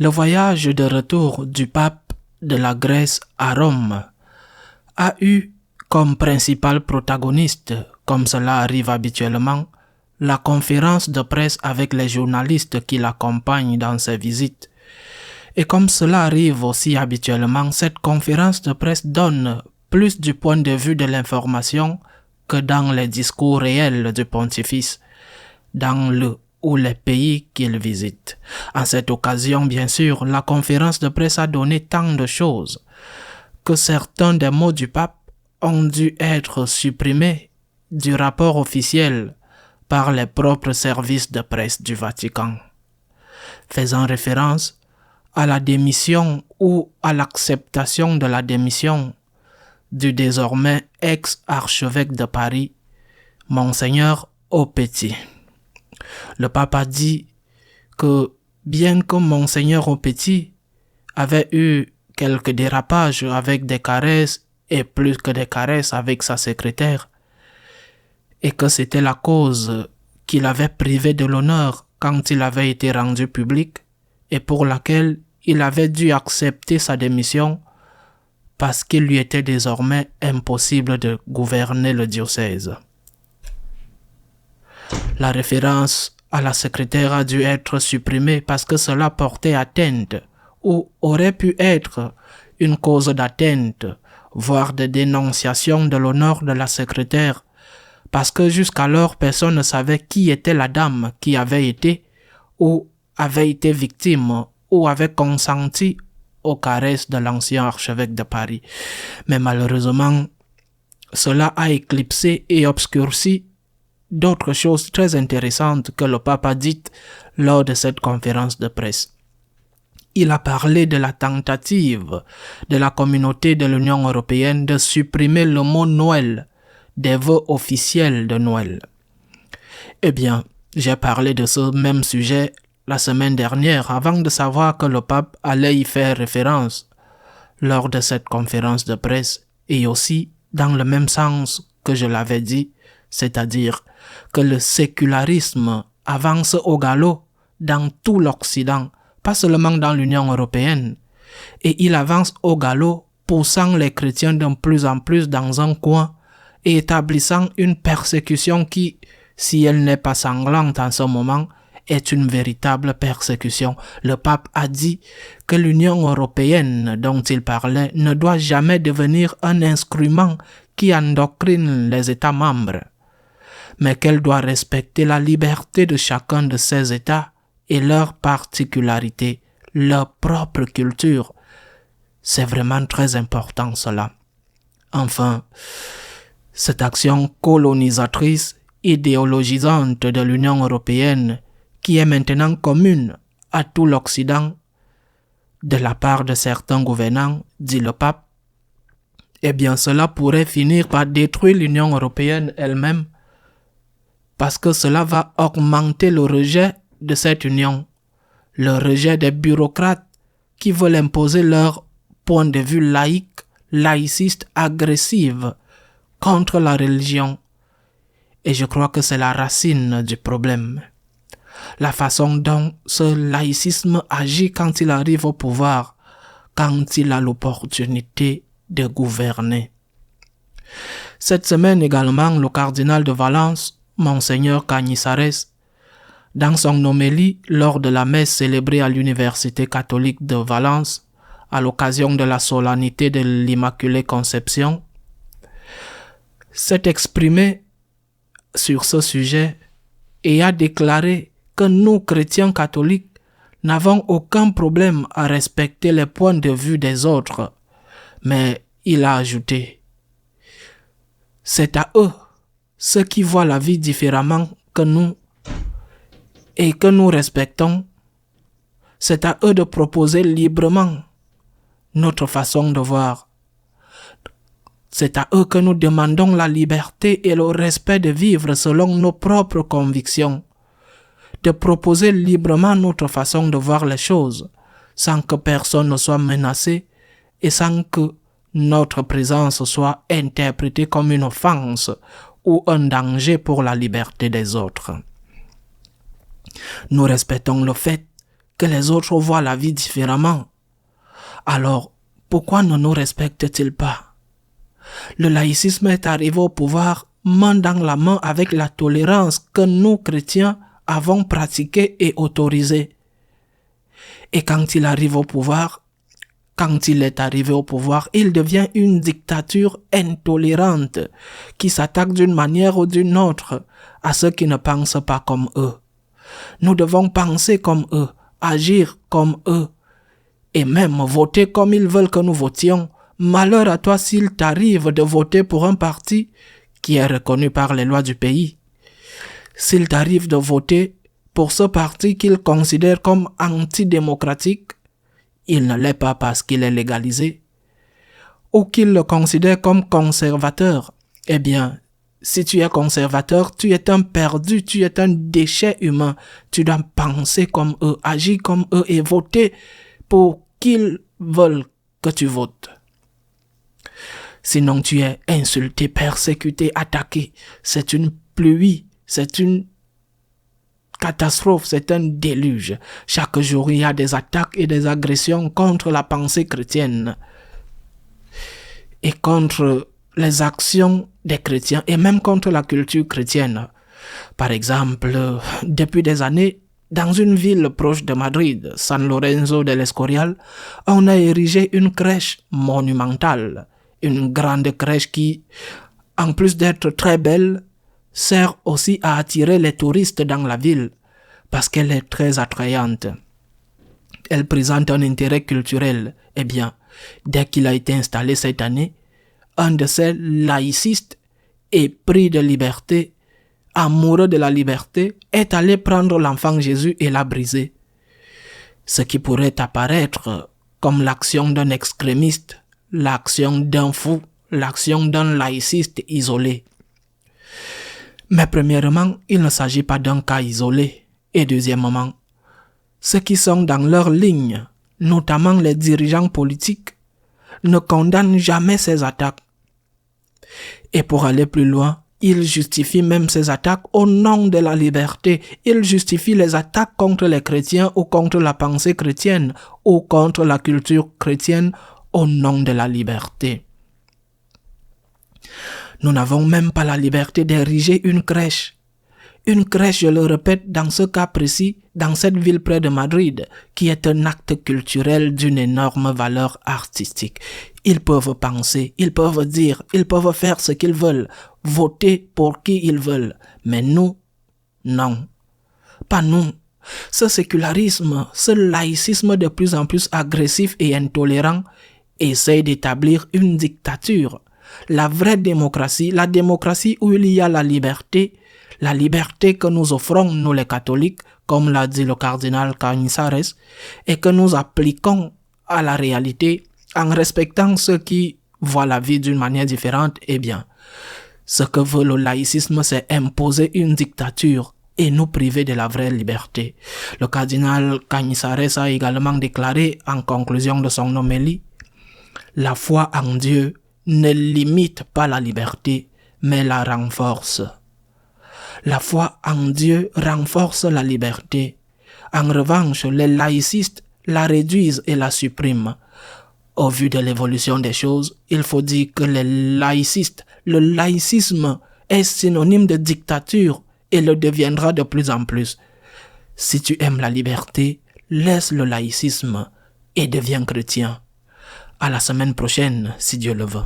Le voyage de retour du pape de la Grèce à Rome a eu comme principal protagoniste, comme cela arrive habituellement, la conférence de presse avec les journalistes qui l'accompagnent dans ses visites. Et comme cela arrive aussi habituellement, cette conférence de presse donne plus du point de vue de l'information que dans les discours réels du pontifice, dans le ou les pays qu'il visite. En cette occasion, bien sûr, la conférence de presse a donné tant de choses que certains des mots du pape ont dû être supprimés du rapport officiel par les propres services de presse du Vatican, faisant référence à la démission ou à l'acceptation de la démission du désormais ex-archevêque de Paris, Monseigneur Aupetit. Le pape a dit que bien que Monseigneur Aupetit avait eu quelques dérapages avec des caresses et plus que des caresses avec sa secrétaire, et que c'était la cause qui l'avait privé de l'honneur quand il avait été rendu public et pour laquelle il avait dû accepter sa démission parce qu'il lui était désormais impossible de gouverner le diocèse. La référence à la secrétaire a dû être supprimée parce que cela portait atteinte ou aurait pu être une cause d'atteinte, voire de dénonciation de l'honneur de la secrétaire, parce que jusqu'alors personne ne savait qui était la dame qui avait été ou avait été victime ou avait consenti aux caresses de l'ancien archevêque de Paris. Mais malheureusement, cela a éclipsé et obscurci d'autres choses très intéressantes que le pape a dites lors de cette conférence de presse. Il a parlé de la tentative de la communauté de l'Union européenne de supprimer le mot Noël des vœux officiels de Noël. Eh bien, j'ai parlé de ce même sujet la semaine dernière avant de savoir que le pape allait y faire référence lors de cette conférence de presse et aussi dans le même sens que je l'avais dit, c'est-à-dire que le sécularisme avance au galop dans tout l'Occident, pas seulement dans l'Union européenne, et il avance au galop poussant les chrétiens de plus en plus dans un coin et établissant une persécution qui, si elle n'est pas sanglante en ce moment, est une véritable persécution. Le pape a dit que l'Union européenne dont il parlait ne doit jamais devenir un instrument qui endoctrine les États membres, mais qu'elle doit respecter la liberté de chacun de ces États et leurs particularités, leur propre culture. C'est vraiment très important cela. Enfin, cette action colonisatrice, idéologisante de l'Union européenne, qui est maintenant commune à tout l'Occident, de la part de certains gouvernants, dit le pape, eh bien cela pourrait finir par détruire l'Union européenne elle-même, parce que cela va augmenter le rejet de cette union, le rejet des bureaucrates qui veulent imposer leur point de vue laïque, laïciste, agressif contre la religion. Et je crois que c'est la racine du problème. La façon dont ce laïcisme agit quand il arrive au pouvoir, quand il a l'opportunité de gouverner. Cette semaine également, le cardinal de Valence, Monseigneur Cañizares, dans son homélie lors de la messe célébrée à l'Université catholique de Valence, à l'occasion de la solennité de l'Immaculée Conception, s'est exprimé sur ce sujet et a déclaré que nous, chrétiens catholiques, n'avons aucun problème à respecter les points de vue des autres. Mais il a ajouté, c'est à eux, ceux qui voient la vie différemment que nous et que nous respectons, c'est à eux de proposer librement notre façon de voir. C'est à eux que nous demandons la liberté et le respect de vivre selon nos propres convictions, de proposer librement notre façon de voir les choses, sans que personne ne soit menacé et sans que notre présence soit interprétée comme une offense ou un danger pour la liberté des autres. Nous respectons le fait que les autres voient la vie différemment. Alors, pourquoi ne nous respectent-ils pas? Le laïcisme est arrivé au pouvoir main dans la main avec la tolérance que nous, chrétiens, avons pratiquée et autorisée. Et quand il arrive au pouvoir, quand il est arrivé au pouvoir, il devient une dictature intolérante qui s'attaque d'une manière ou d'une autre à ceux qui ne pensent pas comme eux. Nous devons penser comme eux, agir comme eux et même voter comme ils veulent que nous votions. Malheur à toi s'il t'arrive de voter pour un parti qui est reconnu par les lois du pays. S'il t'arrive de voter pour ce parti qu'ils considèrent comme antidémocratique, il ne l'est pas parce qu'il est légalisé, ou qu'ils le considèrent comme conservateur. Eh bien, si tu es conservateur, tu es un perdu, tu es un déchet humain. Tu dois penser comme eux, agir comme eux et voter pour qu'ils veulent que tu votes. Sinon, tu es insulté, persécuté, attaqué. C'est une pluie, c'est une catastrophe, c'est un déluge. Chaque jour, il y a des attaques et des agressions contre la pensée chrétienne et contre les actions des chrétiens et même contre la culture chrétienne. Par exemple, depuis des années, dans une ville proche de Madrid, San Lorenzo del Escorial, on a érigé une crèche monumentale. Une grande crèche qui, en plus d'être très belle, sert aussi à attirer les touristes dans la ville parce qu'elle est très attrayante. Elle présente un intérêt culturel. Eh bien, dès qu'il a été installé cette année, un de ces laïcistes épris de liberté, amoureux de la liberté, est allé prendre l'enfant Jésus et l'a brisé. Ce qui pourrait apparaître comme l'action d'un extrémiste, l'action d'un fou, l'action d'un laïciste isolé. Mais premièrement, il ne s'agit pas d'un cas isolé. Et deuxièmement, ceux qui sont dans leur ligne, notamment les dirigeants politiques, ne condamnent jamais ces attaques. Et pour aller plus loin, ils justifient même ces attaques au nom de la liberté. Ils justifient les attaques contre les chrétiens ou contre la pensée chrétienne ou contre la culture chrétienne au nom de la liberté. Nous n'avons même pas la liberté d'ériger une crèche. Une crèche, je le répète, dans ce cas précis, dans cette ville près de Madrid, qui est un acte culturel d'une énorme valeur artistique. Ils peuvent penser, ils peuvent dire, ils peuvent faire ce qu'ils veulent, voter pour qui ils veulent. Mais nous, non. Pas nous. Ce sécularisme, ce laïcisme de plus en plus agressif et intolérant, essaye d'établir une dictature. La vraie démocratie, la démocratie où il y a la liberté que nous offrons, nous les catholiques, comme l'a dit le cardinal Cañizares, et que nous appliquons à la réalité en respectant ceux qui voient la vie d'une manière différente, eh bien, ce que veut le laïcisme, c'est imposer une dictature et nous priver de la vraie liberté. Le cardinal Cañizares a également déclaré en conclusion de son homélie, « La foi en Dieu ne limite pas la liberté, mais la renforce. » La foi en Dieu renforce la liberté. En revanche, les laïcistes la réduisent et la suppriment. Au vu de l'évolution des choses, il faut dire que le laïcisme est synonyme de dictature et le deviendra de plus en plus. Si tu aimes la liberté, laisse le laïcisme et deviens chrétien. À la semaine prochaine, si Dieu le veut.